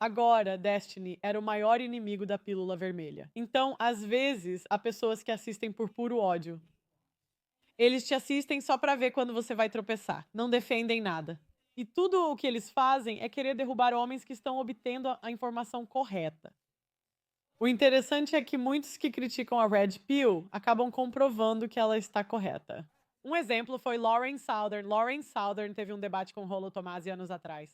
Agora, Destiny era o maior inimigo da pílula vermelha. Então, às vezes, há pessoas que assistem por puro ódio. Eles te assistem só pra ver quando você vai tropeçar, não defendem nada. E tudo o que eles fazem é querer derrubar homens que estão obtendo a informação correta. O interessante é que muitos que criticam a Red Pill acabam comprovando que ela está correta. Um exemplo foi Lauren Southern. Lauren Southern teve um debate com Rollo Tomassi anos atrás.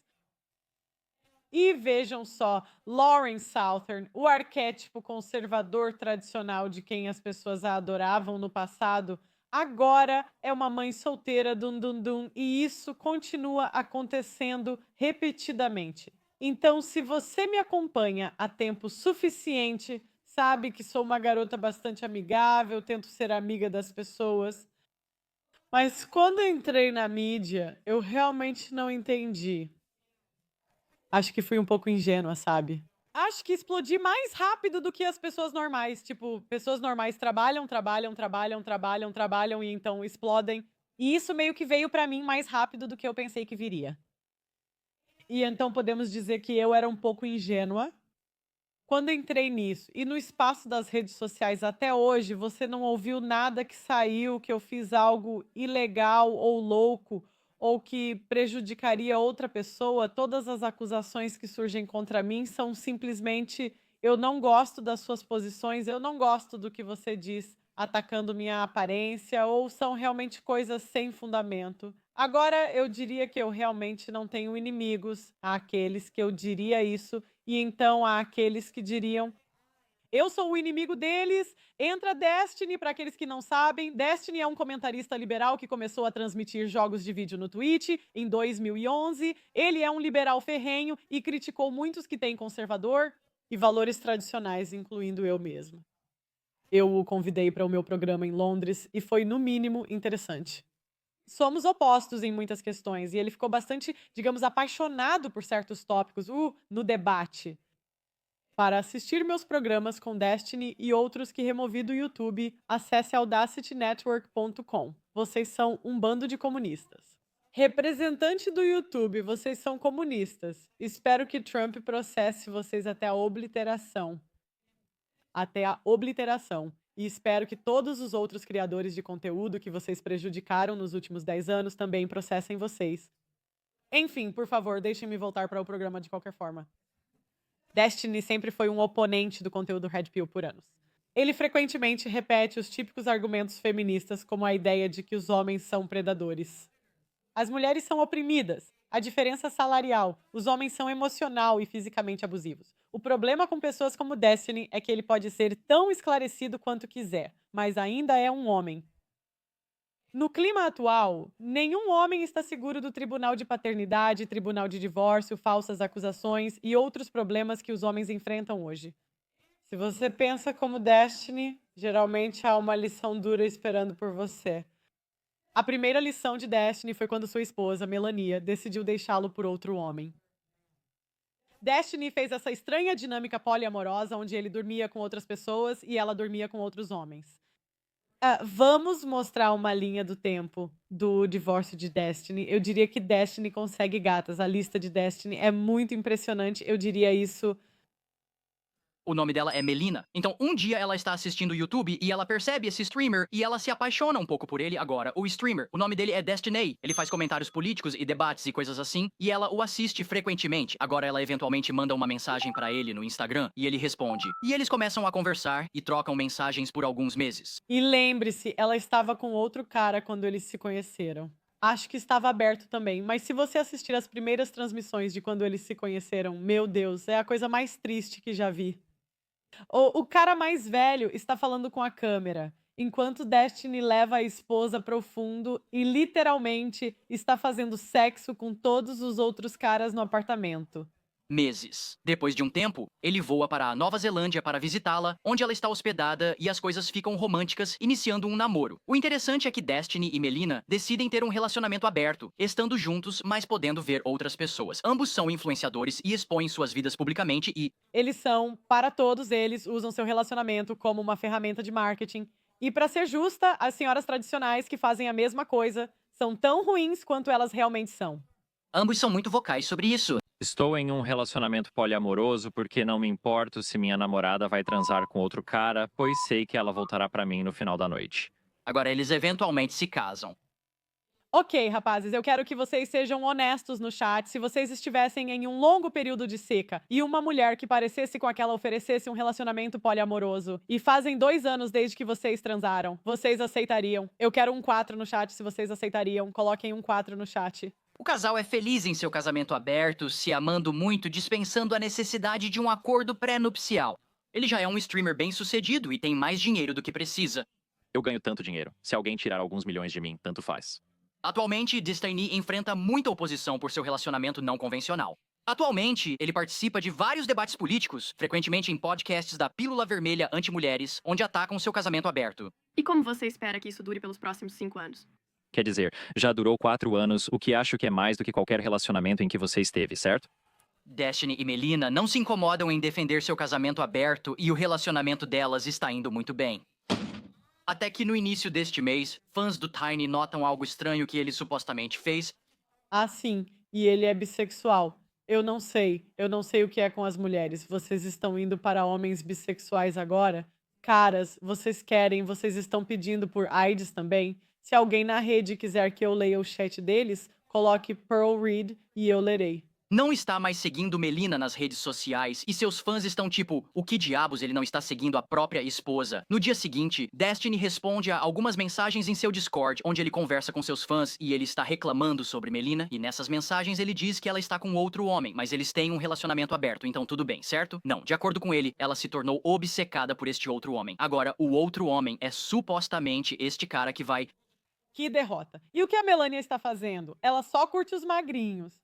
E vejam só, Lauren Southern, o arquétipo conservador tradicional de quem as pessoas a adoravam no passado, agora é uma mãe solteira dum dum dum, e isso continua acontecendo repetidamente. Então, se você me acompanha há tempo suficiente, sabe que sou uma garota bastante amigável, tento ser amiga das pessoas, mas quando entrei na mídia, eu realmente não entendi. Acho que fui um pouco ingênua, sabe. Acho que explodi mais rápido do que as pessoas normais, tipo, pessoas normais trabalham, trabalham, trabalham, trabalham, trabalham e então explodem. E isso meio que veio pra mim mais rápido do que eu pensei que viria. E então podemos dizer que eu era um pouco ingênua quando entrei nisso. E no espaço das redes sociais até hoje, você não ouviu nada que saiu, que eu fiz algo ilegal ou louco, ou que prejudicaria outra pessoa. Todas as acusações que surgem contra mim são simplesmente: eu não gosto das suas posições, eu não gosto do que você diz, atacando minha aparência, ou são realmente coisas sem fundamento. Agora, eu diria que eu realmente não tenho inimigos, há aqueles que eu diria isso, e então há aqueles que diriam: eu sou o inimigo deles. Entra Destiny, para aqueles que não sabem. Destiny é um comentarista liberal que começou a transmitir jogos de vídeo no Twitch em 2011. Ele é um liberal ferrenho e criticou muitos que têm conservador e valores tradicionais, incluindo eu mesma. Eu o convidei para o meu programa em Londres e foi, no mínimo, interessante. Somos opostos em muitas questões e ele ficou bastante, digamos, apaixonado por certos tópicos, no debate. Para assistir meus programas com Destiny e outros que removi do YouTube, acesse audacitynetwork.com. Vocês são um bando de comunistas. Representante do YouTube, vocês são comunistas. Espero que Trump processe vocês até a obliteração. Até a obliteração. E espero que todos os outros criadores de conteúdo que vocês prejudicaram nos últimos 10 anos também processem vocês. Enfim, por favor, deixem-me voltar para o programa de qualquer forma. Destiny sempre foi um oponente do conteúdo Red Pill por anos. Ele frequentemente repete os típicos argumentos feministas, como a ideia de que os homens são predadores. As mulheres são oprimidas. A diferença salarial. Os homens são emocional e fisicamente abusivos. O problema com pessoas como Destiny é que ele pode ser tão esclarecido quanto quiser, mas ainda é um homem. No clima atual, nenhum homem está seguro do tribunal de paternidade, tribunal de divórcio, falsas acusações e outros problemas que os homens enfrentam hoje. Se você pensa como Destiny, geralmente há uma lição dura esperando por você. A primeira lição de Destiny foi quando sua esposa, Melania, decidiu deixá-lo por outro homem. Destiny fez essa estranha dinâmica poliamorosa onde ele dormia com outras pessoas e ela dormia com outros homens. Vamos mostrar uma linha do tempo do divórcio de Destiny. Eu diria que Destiny consegue gatas. A lista de Destiny é muito impressionante. Eu diria isso. O nome dela é Melina. Então, um dia ela está assistindo o YouTube e ela percebe esse streamer e ela se apaixona um pouco por ele agora. O streamer, o nome dele é Destiny. Ele faz comentários políticos e debates e coisas assim, e ela o assiste frequentemente. Agora ela eventualmente manda uma mensagem pra ele no Instagram e ele responde. E eles começam a conversar e trocam mensagens por alguns meses. E lembre-se, ela estava com outro cara quando eles se conheceram. Acho que estava aberto também, mas se você assistir as primeiras transmissões de quando eles se conheceram, meu Deus, é a coisa mais triste que já vi. O cara mais velho está falando com a câmera, enquanto Destiny leva a esposa pro fundo e literalmente está fazendo sexo com todos os outros caras no apartamento. Meses. Depois de um tempo, ele voa para a Nova Zelândia para visitá-la, onde ela está hospedada e as coisas ficam românticas, iniciando um namoro. O interessante é que Destiny e Melina decidem ter um relacionamento aberto, estando juntos, mas podendo ver outras pessoas. Ambos são influenciadores e expõem suas vidas publicamente e Eles são, para todos eles, usam seu relacionamento como uma ferramenta de marketing. E para ser justa, as senhoras tradicionais que fazem a mesma coisa são tão ruins quanto elas realmente são. ambos são muito vocais sobre isso. Estou em um relacionamento poliamoroso porque não me importo se minha namorada vai transar com outro cara, pois sei que ela voltará pra mim no final da noite. Agora, eles eventualmente se casam. Ok, rapazes, eu quero que vocês sejam honestos no chat. Se vocês estivessem em um longo período de seca e uma mulher que parecesse com aquela oferecesse um relacionamento poliamoroso e fazem 2 anos desde que vocês transaram, vocês aceitariam? Eu quero um 4 no chat se vocês aceitariam. Coloquem um 4 no chat. O casal é feliz em seu casamento aberto, se amando muito, dispensando a necessidade de um acordo pré-nupcial. Ele já é um streamer bem-sucedido e tem mais dinheiro do que precisa. Eu ganho tanto dinheiro. Se alguém tirar alguns milhões de mim, tanto faz. Atualmente, Destiny enfrenta muita oposição por seu relacionamento não convencional. Atualmente, ele participa de vários debates políticos, frequentemente em podcasts da Pílula Vermelha Anti-Mulheres, onde atacam seu casamento aberto. E como você espera que isso dure pelos próximos 5 anos? Quer dizer, já durou 4 anos, o que acho que é mais do que qualquer relacionamento em que você esteve, certo? Destiny e Melina não se incomodam em defender seu casamento aberto e o relacionamento delas está indo muito bem. Até que no início deste mês, fãs do Tiny notam algo estranho que ele supostamente fez. Ah, sim, e ele é bissexual. Eu não sei o que é com as mulheres. Vocês estão indo para homens bissexuais agora? Caras, vocês estão pedindo por AIDS também? Se alguém na rede quiser que eu leia o chat deles, coloque Pearl Reed e eu lerei. Não está mais seguindo Melina nas redes sociais e seus fãs estão tipo, o que diabos ele não está seguindo a própria esposa? No dia seguinte, Destiny responde a algumas mensagens em seu Discord, onde ele conversa com seus fãs e ele está reclamando sobre Melina, e nessas mensagens ele diz que ela está com outro homem, mas eles têm um relacionamento aberto, então tudo bem, certo? Não, de acordo com ele, ela se tornou obcecada por este outro homem. Agora, o outro homem é supostamente este cara que vai... Que derrota. E o que a Melania está fazendo? Ela só curte os magrinhos.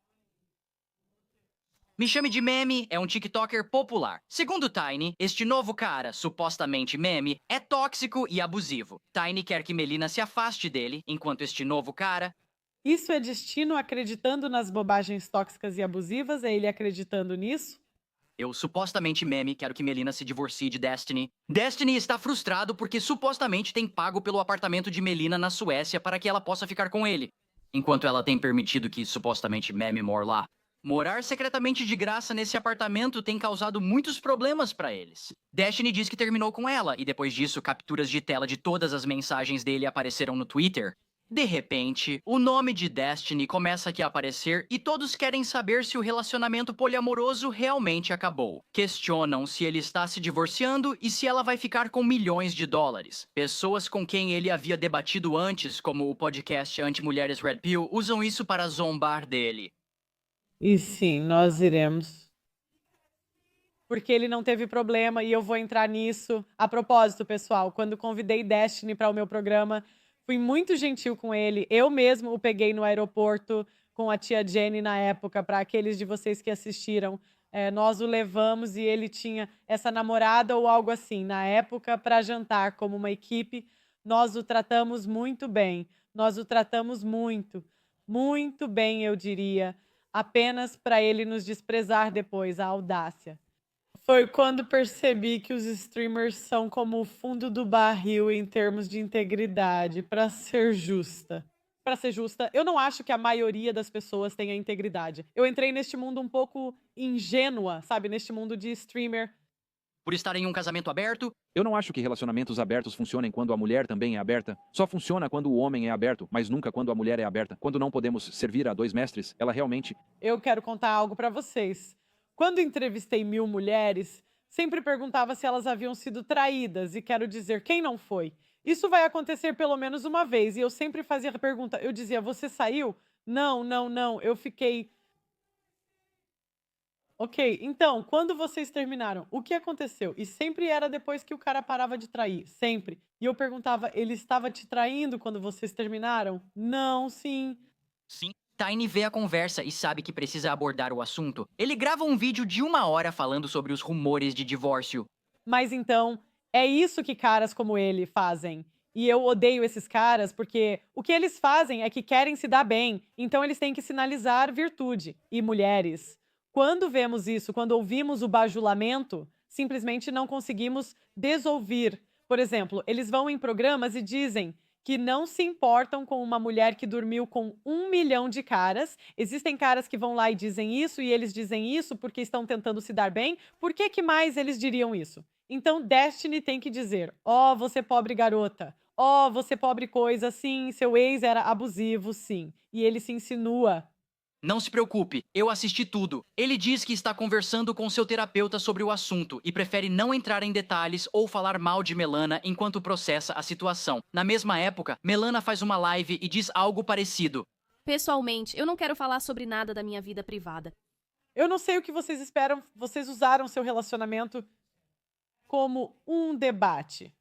Me Chame de Meme é um TikToker popular. Segundo Tiny, este novo cara, supostamente meme, é tóxico e abusivo. Tiny quer que Melina se afaste dele, enquanto este novo cara... Isso é destino acreditando nas bobagens tóxicas e abusivas? É ele acreditando nisso? Eu, supostamente meme, quero que Melina se divorcie de Destiny. Destiny está frustrado porque supostamente tem pago pelo apartamento de Melina na Suécia para que ela possa ficar com ele, enquanto ela tem permitido que supostamente meme more lá. Morar secretamente de graça nesse apartamento tem causado muitos problemas pra eles. Destiny diz que terminou com ela, e depois disso, capturas de tela de todas as mensagens dele apareceram no Twitter. De repente, o nome de Destiny começa aqui a aparecer e todos querem saber se o relacionamento poliamoroso realmente acabou. Questionam se ele está se divorciando e se ela vai ficar com milhões de dólares. Pessoas com quem ele havia debatido antes, como o podcast Anti-Mulheres Red Pill, usam isso para zombar dele. E sim, nós iremos. Porque ele não teve problema e eu vou entrar nisso. A propósito, pessoal, quando convidei Destiny para o meu programa, fui muito gentil com ele. Eu mesmo o peguei no aeroporto com a tia Jenny na época, para aqueles de vocês que assistiram. Nós o levamos e ele tinha essa namorada ou algo assim, na época, para jantar como uma equipe. Nós o tratamos muito bem. Nós o tratamos muito, muito bem, eu diria. Apenas para ele nos desprezar depois, a audácia. Foi quando percebi que os streamers são como o fundo do barril em termos de integridade, para ser justa. Para ser justa, eu não acho que a maioria das pessoas tenha integridade. Eu entrei neste mundo um pouco ingênua, sabe? Neste mundo de streamer. Por estar em um casamento aberto, Eu não acho que relacionamentos abertos funcionem quando a mulher também é aberta. Só funciona quando o homem é aberto, mas nunca quando a mulher é aberta. Quando não podemos servir a 2 mestres, ela realmente... Eu quero contar algo para vocês. Quando entrevistei 1000 mulheres, sempre perguntava se elas haviam sido traídas, e quero dizer, quem não foi? Isso vai acontecer pelo menos uma vez, e eu sempre fazia a pergunta, eu dizia, você saiu? Não, não, não, eu fiquei... Ok, então, quando vocês terminaram, o que aconteceu? E sempre era depois que o cara parava de trair, sempre. E eu perguntava, ele estava te traindo quando vocês terminaram? Não, sim. sim, Tiny vê a conversa e sabe que precisa abordar o assunto. Ele grava um vídeo de 1 hora falando sobre os rumores de divórcio. Mas então, é isso que caras como ele fazem. E eu odeio esses caras porque o que eles fazem é que querem se dar bem, então eles têm que sinalizar virtude. E mulheres, quando vemos isso, quando ouvimos o bajulamento, simplesmente não conseguimos desouvir. Por exemplo, eles vão em programas e dizem que não se importam com uma mulher que dormiu com 1 milhão de caras. Existem caras que vão lá e dizem isso, e eles dizem isso porque estão tentando se dar bem. Por que que mais eles diriam isso? Então Destiny tem que dizer: ó, você pobre garota. Ó, você pobre coisa, sim, seu ex era abusivo, sim. E ele se insinua. Não se preocupe, eu assisti tudo. Ele diz que está conversando com seu terapeuta sobre o assunto e prefere não entrar em detalhes ou falar mal de Melana enquanto processa a situação. Na mesma época, Melana faz uma live e diz algo parecido. Pessoalmente, eu não quero falar sobre nada da minha vida privada. Eu não sei o que vocês esperam, vocês usaram seu relacionamento como um debate.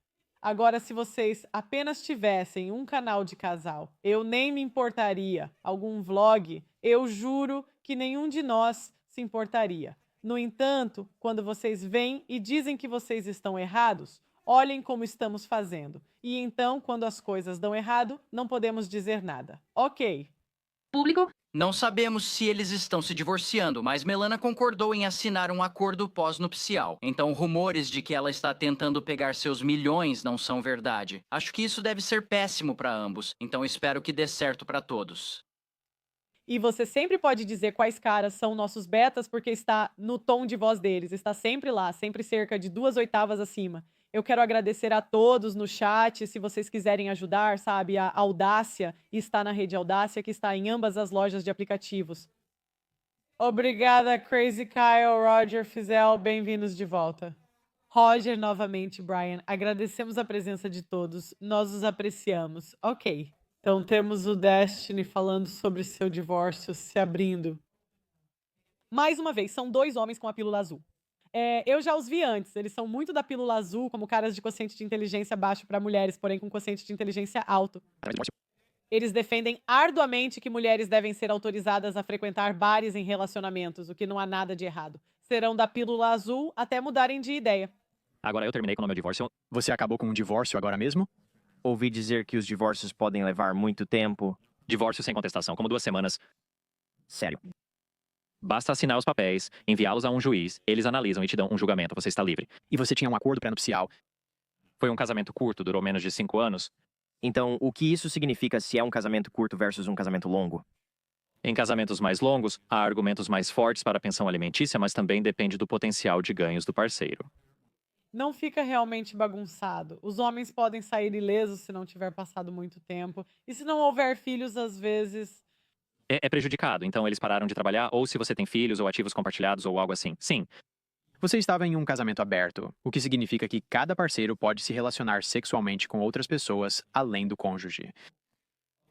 Agora, se vocês apenas tivessem um canal de casal, eu nem me importaria. Algum vlog, eu juro que nenhum de nós se importaria. No entanto, quando vocês vêm e dizem que vocês estão errados, olhem como estamos fazendo. E então, quando as coisas dão errado, não podemos dizer nada. Ok. Público, Não sabemos se eles estão se divorciando, mas Melana concordou em assinar um acordo pós-nupcial. Então, rumores de que ela está tentando pegar seus milhões não são verdade. Acho que isso deve ser péssimo para ambos, então espero que dê certo para todos. E você sempre pode dizer quais caras são nossos betas, porque está no tom de voz deles. Está sempre lá, sempre cerca de 2 oitavas acima. Eu quero agradecer a todos no chat, se vocês quiserem ajudar, sabe? A Audácia está na rede Audácia, que está em ambas as lojas de aplicativos. Obrigada, Crazy Kyle, Roger, Fizel, bem-vindos de volta. Roger, novamente, Brian, agradecemos a presença de todos, nós os apreciamos. Ok, então temos o Destiny falando sobre seu divórcio, se abrindo. Mais uma vez, são 2 homens com a pílula azul. Eu já os vi antes, eles são muito da pílula azul, como caras de quociente de inteligência baixo para mulheres, porém com quociente de inteligência alto. Eles defendem arduamente que mulheres devem ser autorizadas a frequentar bares em relacionamentos, o que não há nada de errado. Serão da pílula azul até mudarem de ideia. Agora eu terminei com o meu divórcio. Você acabou com um divórcio agora mesmo? Ouvi dizer que os divórcios podem levar muito tempo. Divórcio sem contestação, como 2 semanas. Sério. Basta assinar os papéis, enviá-los a um juiz, eles analisam e te dão um julgamento, você está livre. E você tinha um acordo pré-nupcial. Foi um casamento curto, durou menos de 5 anos. Então, o que isso significa se é um casamento curto versus um casamento longo? Em casamentos mais longos, há argumentos mais fortes para a pensão alimentícia, mas também depende do potencial de ganhos do parceiro. Não fica realmente bagunçado. Os homens podem sair ilesos se não tiver passado muito tempo. E se não houver filhos, às vezes... É prejudicado, então eles pararam de trabalhar, ou se você tem filhos ou ativos compartilhados ou algo assim. Sim, Você estava em um casamento aberto, o que significa que cada parceiro pode se relacionar sexualmente com outras pessoas além do cônjuge.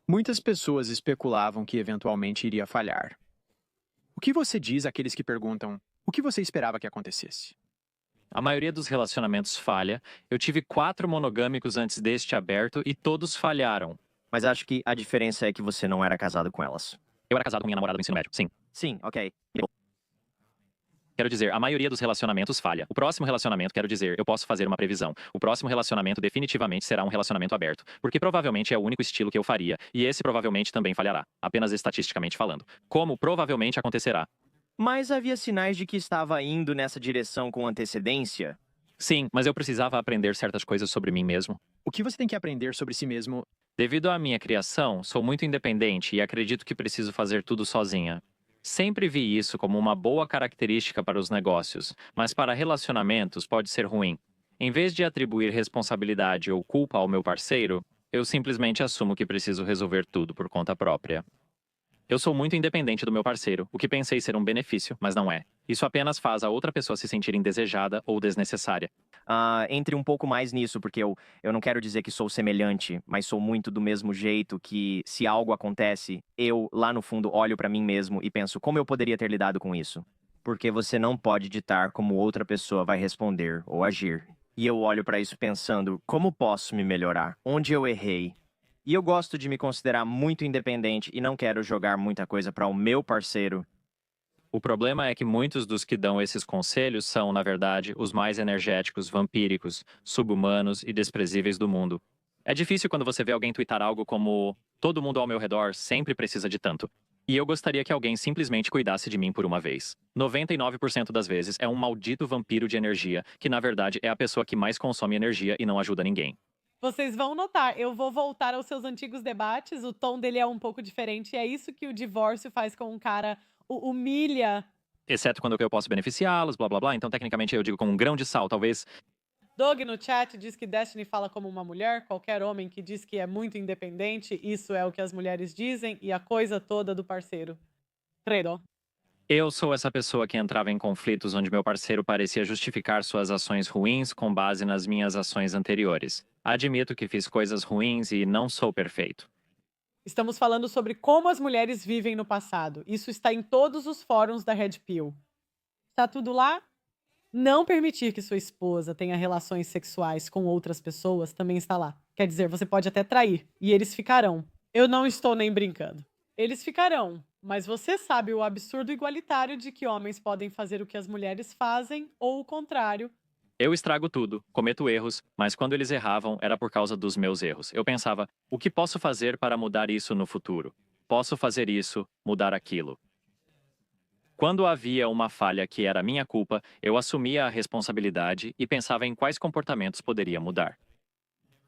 Muitas pessoas especulavam que eventualmente iria falhar. O que você diz àqueles que perguntam o que você esperava que acontecesse? a maioria dos relacionamentos falha. Eu tive 4 monogâmicos antes deste aberto e todos falharam. Mas acho que a diferença é que você não era casado com elas. Eu era casado com minha namorada do ensino médio, sim. Sim, ok. Quero dizer, a maioria dos relacionamentos falha. O próximo relacionamento, quero dizer, eu posso fazer uma previsão. O próximo relacionamento definitivamente será um relacionamento aberto, porque provavelmente é o único estilo que eu faria, e esse provavelmente também falhará, apenas estatisticamente falando. Como provavelmente acontecerá? Mas havia sinais de que estava indo nessa direção com antecedência? Sim, mas eu precisava aprender certas coisas sobre mim mesmo. O que você tem que aprender sobre si mesmo? Devido à minha criação, sou muito independente e acredito que preciso fazer tudo sozinha. Sempre vi isso como uma boa característica para os negócios, mas para relacionamentos pode ser ruim. Em vez de atribuir responsabilidade ou culpa ao meu parceiro, eu simplesmente assumo que preciso resolver tudo por conta própria. Eu sou muito independente do meu parceiro, o que pensei ser um benefício, mas não é. Isso apenas faz a outra pessoa se sentir indesejada ou desnecessária. Entre um pouco mais nisso, porque eu não quero dizer que sou semelhante, mas sou muito do mesmo jeito que, se algo acontece, eu, lá no fundo, olho pra mim mesmo e penso como eu poderia ter lidado com isso. Porque você não pode ditar como outra pessoa vai responder ou agir. E eu olho pra isso pensando, como posso me melhorar? Onde eu errei? E eu gosto de me considerar muito independente e não quero jogar muita coisa para o meu parceiro. O problema é que muitos dos que dão esses conselhos são, na verdade, os mais energéticos, vampíricos, sub-humanos e desprezíveis do mundo. É difícil quando você vê alguém twittar algo como "todo mundo ao meu redor sempre precisa de tanto". E eu gostaria que alguém simplesmente cuidasse de mim por uma vez. 99% das vezes é um maldito vampiro de energia, que na verdade é a pessoa que mais consome energia e não ajuda ninguém. Vocês vão notar, eu vou voltar aos seus antigos debates, o tom dele é um pouco diferente, e é isso que o divórcio faz com um cara, humilha. Exceto quando eu posso beneficiá-los, blá blá blá. Então, tecnicamente, eu digo com um grão de sal, talvez. Doug no chat diz que Destiny fala como uma mulher, qualquer homem que diz que é muito independente, isso é o que as mulheres dizem, e a coisa toda do parceiro. Credo. Eu sou essa pessoa que entrava em conflitos onde meu parceiro parecia justificar suas ações ruins com base nas minhas ações anteriores. Admito que fiz coisas ruins e não sou perfeito. Estamos falando sobre como as mulheres vivem no passado. Isso está em todos os fóruns da Red Pill. Está tudo lá? Não permitir que sua esposa tenha relações sexuais com outras pessoas também está lá. Quer dizer, você pode até trair, e eles ficarão. Eu não estou nem brincando. Eles ficarão, mas você sabe o absurdo igualitário de que homens podem fazer o que as mulheres fazem, ou o contrário. Eu estrago tudo, cometo erros, mas quando eles erravam era por causa dos meus erros. Eu pensava, o que posso fazer para mudar isso no futuro? Posso fazer isso, mudar aquilo. Quando havia uma falha que era minha culpa, eu assumia a responsabilidade e pensava em quais comportamentos poderia mudar.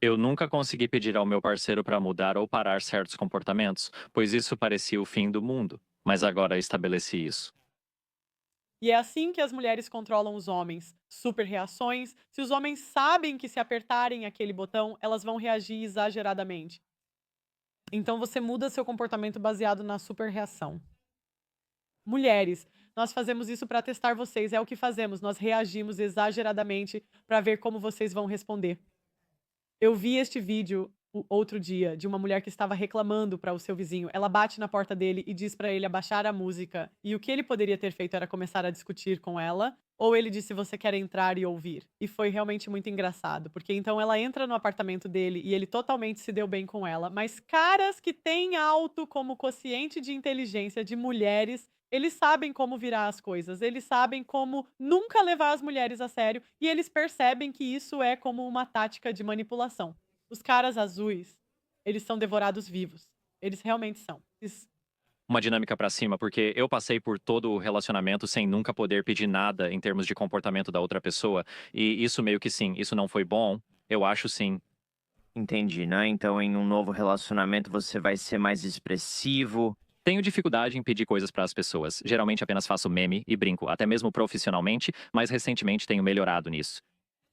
Eu nunca consegui pedir ao meu parceiro para mudar ou parar certos comportamentos, pois isso parecia o fim do mundo, mas agora estabeleci isso. E é assim que as mulheres controlam os homens. Super reações. Se os homens sabem que se apertarem aquele botão, elas vão reagir exageradamente. Então você muda seu comportamento baseado na super reação. Mulheres, nós fazemos isso para testar vocês. É o que fazemos. Nós reagimos exageradamente para ver como vocês vão responder. Eu vi este vídeo outro dia de uma mulher que estava reclamando para o seu vizinho. Ela bate na porta dele e diz para ele abaixar a música. E o que ele poderia ter feito era começar a discutir com ela. Ou ele disse, você quer entrar e ouvir. E foi realmente muito engraçado. Porque então ela entra no apartamento dele e ele totalmente se deu bem com ela. Mas caras que têm alto como quociente de inteligência de mulheres, eles sabem como virar as coisas. Eles sabem como nunca levar as mulheres a sério. E eles percebem que isso é como uma tática de manipulação. Os caras azuis, eles são devorados vivos. Eles realmente são. Uma dinâmica pra cima, porque eu passei por todo o relacionamento sem nunca poder pedir nada em termos de comportamento da outra pessoa. E isso meio que sim, isso não foi bom. Eu acho sim. Entendi, né? Então, em um novo relacionamento, você vai ser mais expressivo. Tenho dificuldade em pedir coisas para as pessoas. Geralmente apenas faço meme e brinco, até mesmo profissionalmente, mas recentemente tenho melhorado nisso.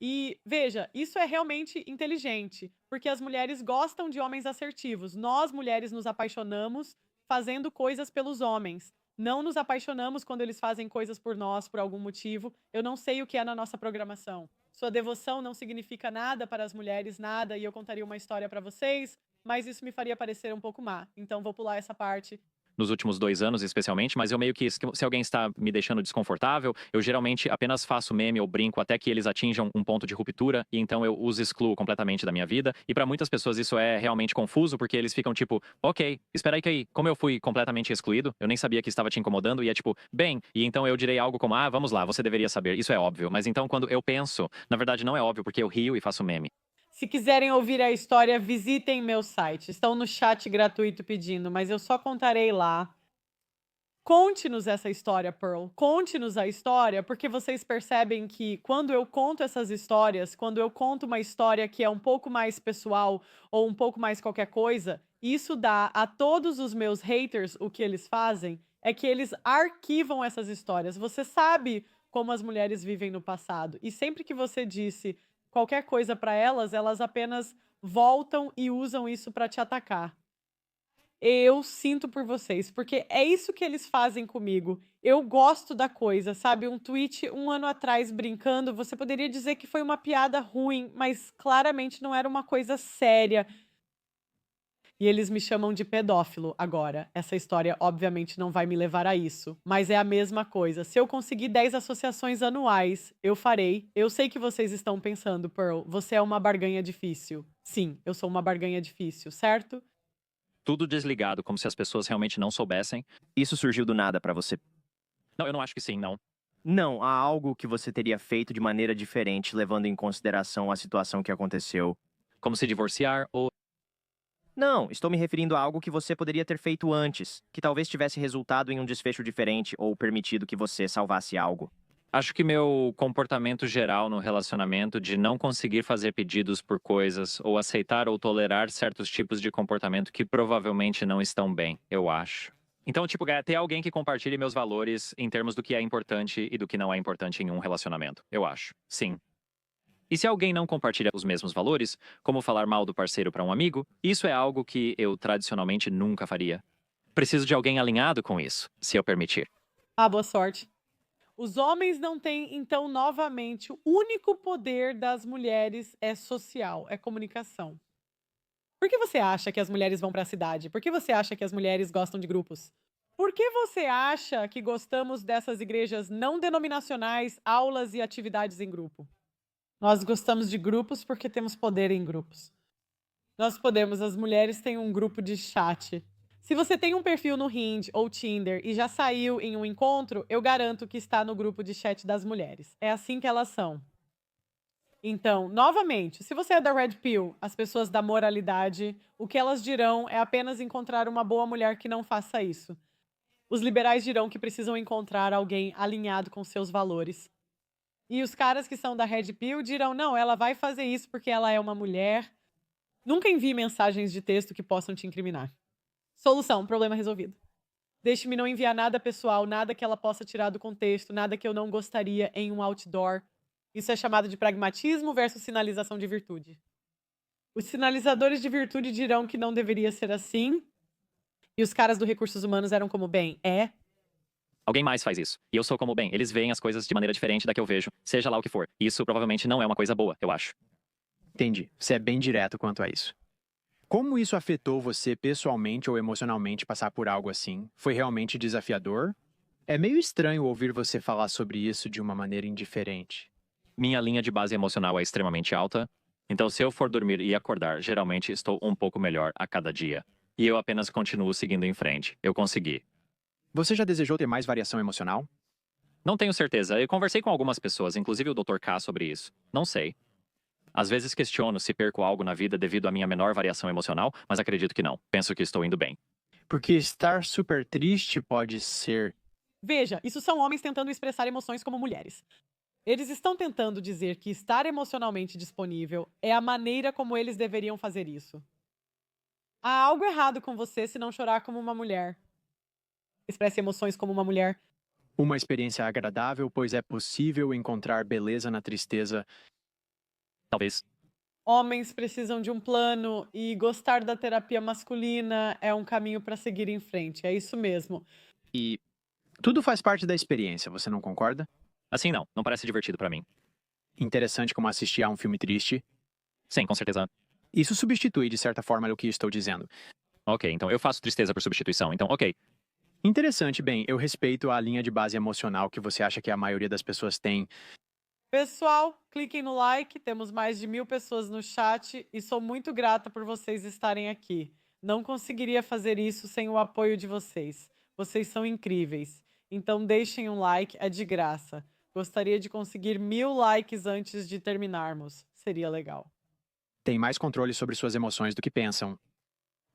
E veja, isso é realmente inteligente, porque as mulheres gostam de homens assertivos. Nós, mulheres, nos apaixonamos fazendo coisas pelos homens. Não nos apaixonamos quando eles fazem coisas por nós, por algum motivo. Eu não sei o que é na nossa programação. Sua devoção não significa nada para as mulheres, nada, e eu contaria uma história para vocês, mas isso me faria parecer um pouco má. Então vou pular essa parte. Nos últimos 2 anos, especialmente, mas eu meio que, se alguém está me deixando desconfortável, eu geralmente apenas faço meme ou brinco até que eles atinjam um ponto de ruptura, e então eu os excluo completamente da minha vida. E para muitas pessoas isso é realmente confuso, porque eles ficam tipo, ok, espera aí que aí, como eu fui completamente excluído, eu nem sabia que estava te incomodando, e é tipo, bem, e então eu direi algo como, vamos lá, você deveria saber, isso é óbvio. Mas então quando eu penso, na verdade não é óbvio, porque eu rio e faço meme. Se quiserem ouvir a história, visitem meu site. Estão no chat gratuito pedindo, mas eu só contarei lá. Conte-nos essa história, Pearl. Conte-nos a história, porque vocês percebem que quando eu conto essas histórias, quando eu conto uma história que é um pouco mais pessoal ou um pouco mais qualquer coisa, isso dá a todos os meus haters o que eles fazem é que eles arquivam essas histórias. Você sabe como as mulheres vivem no passado. E sempre que você disse qualquer coisa para elas, elas apenas voltam e usam isso para te atacar. Eu sinto por vocês, porque é isso que eles fazem comigo. Eu gosto da coisa, sabe? Um tweet 1 ano atrás brincando, você poderia dizer que foi uma piada ruim, mas claramente não era uma coisa séria. E eles me chamam de pedófilo agora. Essa história, obviamente, não vai me levar a isso. Mas é a mesma coisa. Se eu conseguir 10 associações anuais, eu farei. Eu sei que vocês estão pensando, Pearl, você é uma barganha difícil. Sim, eu sou uma barganha difícil, certo? Tudo desligado, como se as pessoas realmente não soubessem. Isso surgiu do nada pra você? Não, eu não acho que sim, não. Não, há algo que você teria feito de maneira diferente, levando em consideração a situação que aconteceu. Como se divorciar ou... Não, estou me referindo a algo que você poderia ter feito antes, que talvez tivesse resultado em um desfecho diferente ou permitido que você salvasse algo. Acho que meu comportamento geral no relacionamento de não conseguir fazer pedidos por coisas ou aceitar ou tolerar certos tipos de comportamento que provavelmente não estão bem, eu acho. Então, tipo, ter alguém que compartilhe meus valores em termos do que é importante e do que não é importante em um relacionamento, eu acho. Sim. E se alguém não compartilha os mesmos valores, como falar mal do parceiro para um amigo, isso é algo que eu tradicionalmente nunca faria. Preciso de alguém alinhado com isso, se eu permitir. Ah, boa sorte. Os homens não têm, então, novamente, o único poder das mulheres é social, é comunicação. Por que você acha que as mulheres vão para a cidade? Por que você acha que as mulheres gostam de grupos? Por que você acha que gostamos dessas igrejas não denominacionais, aulas e atividades em grupo? Nós gostamos de grupos porque temos poder em grupos. As mulheres têm um grupo de chat. Se você tem um perfil no Hinge ou Tinder e já saiu em um encontro, eu garanto que está no grupo de chat das mulheres. É assim que elas são. Então, novamente, se você é da Red Pill, as pessoas da moralidade, o que elas dirão é apenas encontrar uma boa mulher que não faça isso. Os liberais dirão que precisam encontrar alguém alinhado com seus valores. E os caras que são da Red Pill dirão, não, ela vai fazer isso porque ela é uma mulher. Nunca envie mensagens de texto que possam te incriminar. Solução, problema resolvido. Deixe-me não enviar nada pessoal, nada que ela possa tirar do contexto, nada que eu não gostaria em um outdoor. Isso é chamado de pragmatismo versus sinalização de virtude. Os sinalizadores de virtude dirão que não deveria ser assim. E os caras do Recursos Humanos eram como, bem, Alguém mais faz isso. E eu sou como, bem, eles veem as coisas de maneira diferente da que eu vejo, seja lá o que for. Isso provavelmente não é uma coisa boa, eu acho. Entendi. Você é bem direto quanto a isso. Como isso afetou você pessoalmente ou emocionalmente passar por algo assim? Foi realmente desafiador? É meio estranho ouvir você falar sobre isso de uma maneira indiferente. Minha linha de base emocional é extremamente alta, então se eu for dormir e acordar, geralmente estou um pouco melhor a cada dia. E eu apenas continuo seguindo em frente. Eu consegui. Você já desejou ter mais variação emocional? Não tenho certeza. Eu conversei com algumas pessoas, inclusive o Dr. K, sobre isso. Não sei. Às vezes questiono se perco algo na vida devido à minha menor variação emocional, mas acredito que não. Penso que estou indo bem. Porque estar super triste pode ser. Veja, isso são homens tentando expressar emoções como mulheres. Eles estão tentando dizer que estar emocionalmente disponível é a maneira como eles deveriam fazer isso. Há algo errado com você se não chorar como uma mulher. Expresse emoções como uma mulher. Uma experiência agradável, pois é possível encontrar beleza na tristeza. Talvez. Homens precisam de um plano e gostar da terapia masculina é um caminho para seguir em frente. É isso mesmo. E tudo faz parte da experiência, você não concorda? Assim não. Não parece divertido pra mim. Interessante como assistir a um filme triste. Sim, com certeza. Isso substitui, de certa forma, o que estou dizendo. Ok, então eu faço tristeza por substituição. Então, ok. Interessante, bem, eu respeito a linha de base emocional que você acha que a maioria das pessoas tem. Pessoal, cliquem no like. Temos mais de 1000 pessoas no chat e sou muito grata por vocês estarem aqui. Não conseguiria fazer isso sem o apoio de vocês. Vocês são incríveis. Então deixem um like, é de graça. Gostaria de conseguir 1000 likes antes de terminarmos. Seria legal. Tem mais controle sobre suas emoções do que pensam.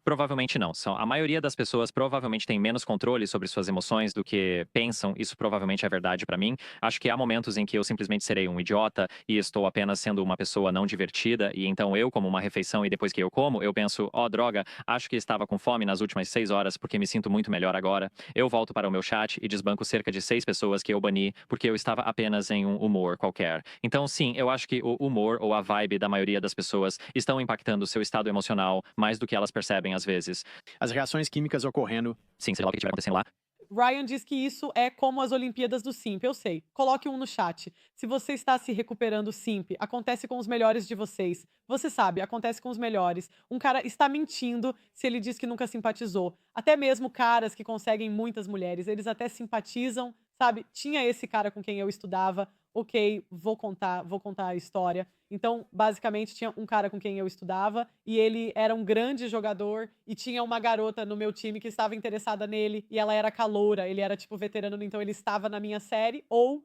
Provavelmente não. A maioria das pessoas provavelmente tem menos controle sobre suas emoções do que pensam. Isso provavelmente é verdade pra mim. Acho que há momentos em que eu simplesmente serei um idiota e estou apenas sendo uma pessoa não divertida. E então eu, como uma refeição e depois que eu como, eu penso, droga, acho que estava com fome nas últimas 6 horas porque me sinto muito melhor agora. Eu volto para o meu chat e desbanco cerca de 6 pessoas que eu bani porque eu estava apenas em um humor qualquer. Então sim, eu acho que o humor ou a vibe da maioria das pessoas estão impactando o seu estado emocional mais do que elas percebem às vezes. As reações químicas ocorrendo. Sim, sei lá o que estiver acontecendo lá. Ryan diz que isso é como as Olimpíadas do Simp. Eu sei. Coloque um no chat. Se você está se recuperando Simp, acontece com os melhores de vocês. Você sabe, acontece com os melhores. Um cara está mentindo se ele diz que nunca simpatizou. Até mesmo caras que conseguem muitas mulheres, eles até simpatizam, sabe? Tinha esse cara com quem eu estudava. Ok, vou contar a história. Então, basicamente, tinha um cara com quem eu estudava e ele era um grande jogador e tinha uma garota no meu time que estava interessada nele e ela era caloura, ele era tipo veterano, então ele estava na minha série ou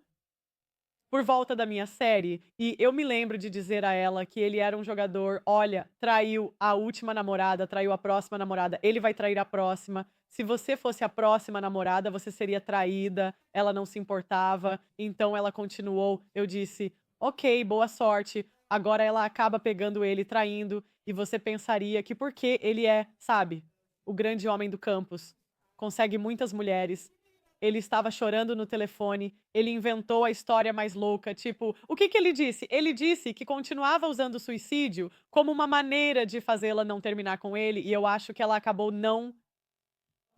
por volta da minha série. E eu me lembro de dizer a ela que ele era um jogador, olha, traiu a última namorada, traiu a próxima namorada, ele vai trair a próxima. Se você fosse a próxima namorada, você seria traída. Ela não se importava, então ela continuou. Eu disse, ok, boa sorte. Agora ela acaba pegando ele, traindo, e você pensaria que porque ele é, sabe, o grande homem do campus, consegue muitas mulheres. Ele estava chorando no telefone, ele inventou a história mais louca, tipo, o que ele disse? Ele disse que continuava usando o suicídio como uma maneira de fazê-la não terminar com ele, e eu acho que ela acabou não.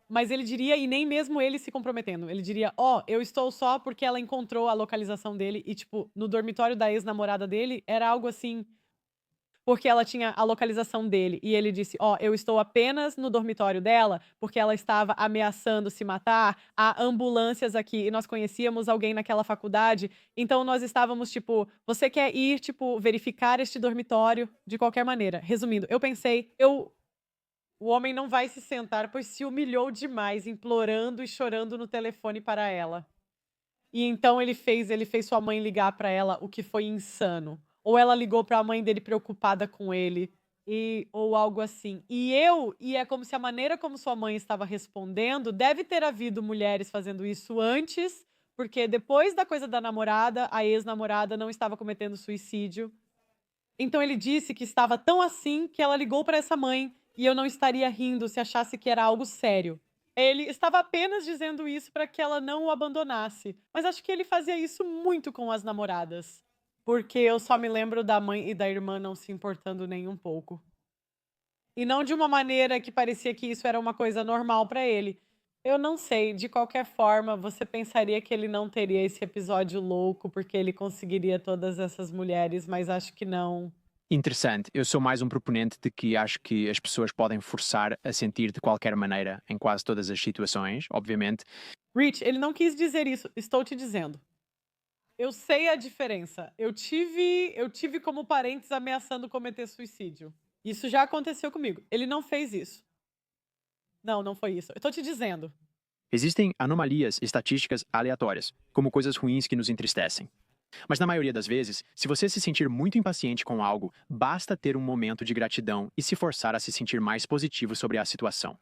Mas ele diria, e nem mesmo ele se comprometendo, ele diria, eu estou só porque ela encontrou a localização dele, e tipo, no dormitório da ex-namorada dele, era algo assim, porque ela tinha a localização dele. E ele disse, eu estou apenas no dormitório dela porque ela estava ameaçando se matar. Há ambulâncias aqui e nós conhecíamos alguém naquela faculdade. Então nós estávamos, tipo, você quer ir, tipo, verificar este dormitório de qualquer maneira. Resumindo, eu pensei, o homem não vai se sentar, pois se humilhou demais, implorando e chorando no telefone para ela. E então ele fez sua mãe ligar para ela, o que foi insano. Ou ela ligou para a mãe dele preocupada com ele, ou algo assim. E é como se a maneira como sua mãe estava respondendo, deve ter havido mulheres fazendo isso antes, porque depois da coisa da namorada, a ex-namorada não estava cometendo suicídio. Então ele disse que estava tão assim que ela ligou para essa mãe, e eu não estaria rindo se achasse que era algo sério. Ele estava apenas dizendo isso para que ela não o abandonasse. Mas acho que ele fazia isso muito com as namoradas. Porque eu só me lembro da mãe e da irmã não se importando nem um pouco. E não de uma maneira que parecia que isso era uma coisa normal para ele. Eu não sei, de qualquer forma, você pensaria que ele não teria esse episódio louco porque ele conseguiria todas essas mulheres, mas acho que não. Interessante. Eu sou mais um proponente de que acho que as pessoas podem forçar a sentir de qualquer maneira em quase todas as situações, obviamente. Rich, ele não quis dizer isso, estou te dizendo. Eu sei a diferença. Eu tive como parentes ameaçando cometer suicídio. Isso já aconteceu comigo. Ele não fez isso. Não foi isso. Eu tô te dizendo. Existem anomalias estatísticas aleatórias, como coisas ruins que nos entristecem. Mas na maioria das vezes, se você se sentir muito impaciente com algo, basta ter um momento de gratidão e se forçar a se sentir mais positivo sobre a situação.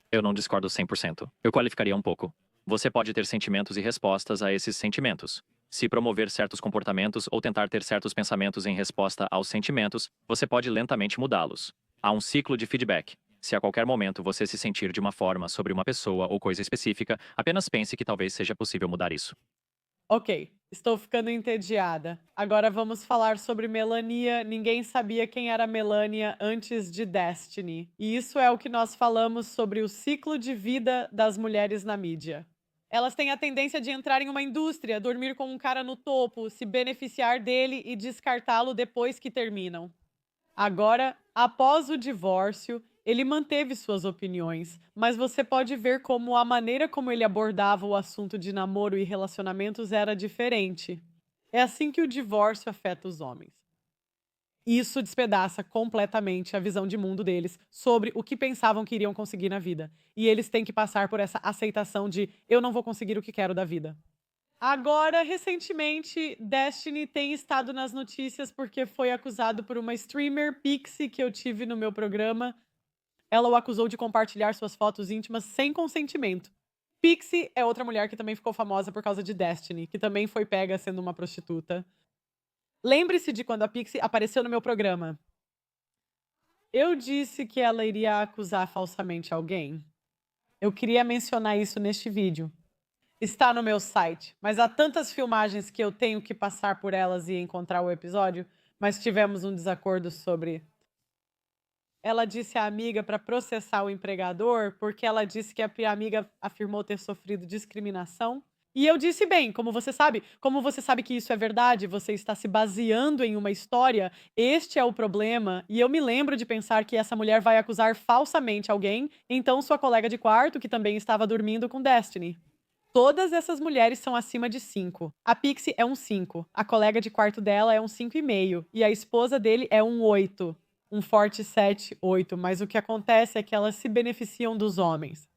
Eu não discordo 100%. Eu qualificaria um pouco. Você pode ter sentimentos e respostas a esses sentimentos. Se promover certos comportamentos ou tentar ter certos pensamentos em resposta aos sentimentos, você pode lentamente mudá-los. Há um ciclo de feedback. Se a qualquer momento você se sentir de uma forma sobre uma pessoa ou coisa específica, apenas pense que talvez seja possível mudar isso. Ok, estou ficando entediada. Agora vamos falar sobre Melania. Ninguém sabia quem era Melania antes de Destiny. E isso é o que nós falamos sobre o ciclo de vida das mulheres na mídia. Elas têm a tendência de entrar em uma indústria, dormir com um cara no topo, se beneficiar dele e descartá-lo depois que terminam. Agora, após o divórcio, ele manteve suas opiniões, mas você pode ver como a maneira como ele abordava o assunto de namoro e relacionamentos era diferente. É assim que o divórcio afeta os homens. Isso despedaça completamente a visão de mundo deles sobre o que pensavam que iriam conseguir na vida. E eles têm que passar por essa aceitação de eu não vou conseguir o que quero da vida. Agora, recentemente, Destiny tem estado nas notícias porque foi acusado por uma streamer, Pixie, que eu tive no meu programa. Ela o acusou de compartilhar suas fotos íntimas sem consentimento. Pixie é outra mulher que também ficou famosa por causa de Destiny, que também foi pega sendo uma prostituta. Lembre-se de quando a Pixie apareceu no meu programa. Eu disse que ela iria acusar falsamente alguém. Eu queria mencionar isso neste vídeo. Está no meu site, mas há tantas filmagens que eu tenho que passar por elas e encontrar o episódio, mas tivemos um desacordo sobre... Ela disse à amiga para processar o empregador porque ela disse que a amiga afirmou ter sofrido discriminação. E eu disse, bem, como você sabe que isso é verdade, você está se baseando em uma história, este é o problema. E eu me lembro de pensar que essa mulher vai acusar falsamente alguém, então sua colega de quarto, que também estava dormindo com Destiny. Todas essas mulheres são acima de 5. A Pixie é um 5, a colega de quarto dela é um 5,5 e a esposa dele é um 8. Um forte 7, 8, mas o que acontece é que elas se beneficiam dos homens.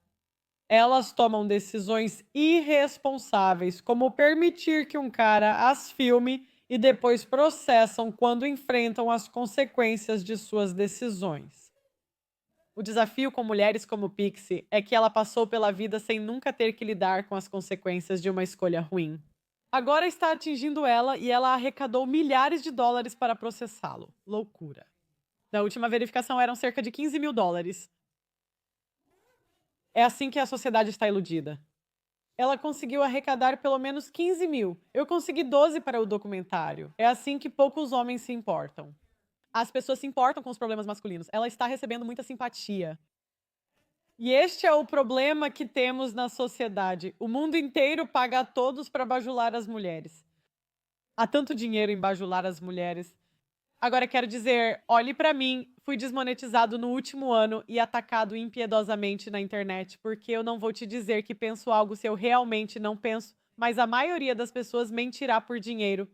Elas tomam decisões irresponsáveis, como permitir que um cara as filme e depois processam quando enfrentam as consequências de suas decisões. O desafio com mulheres como Pixie é que ela passou pela vida sem nunca ter que lidar com as consequências de uma escolha ruim. Agora está atingindo ela e ela arrecadou milhares de dólares para processá-lo. Loucura. Na última verificação eram cerca de 15 mil dólares. É assim que a sociedade está iludida. Ela conseguiu arrecadar pelo menos 15 mil. Eu consegui 12 para o documentário. É assim que poucos homens se importam. As pessoas se importam com os problemas masculinos. Ela está recebendo muita simpatia. E este é o problema que temos na sociedade. O mundo inteiro paga a todos para bajular as mulheres. Há tanto dinheiro em bajular as mulheres. Agora quero dizer, olhe para mim, fui desmonetizado no último ano e atacado impiedosamente na internet, porque eu não vou te dizer que penso algo se eu realmente não penso, mas a maioria das pessoas mentirá por dinheiro.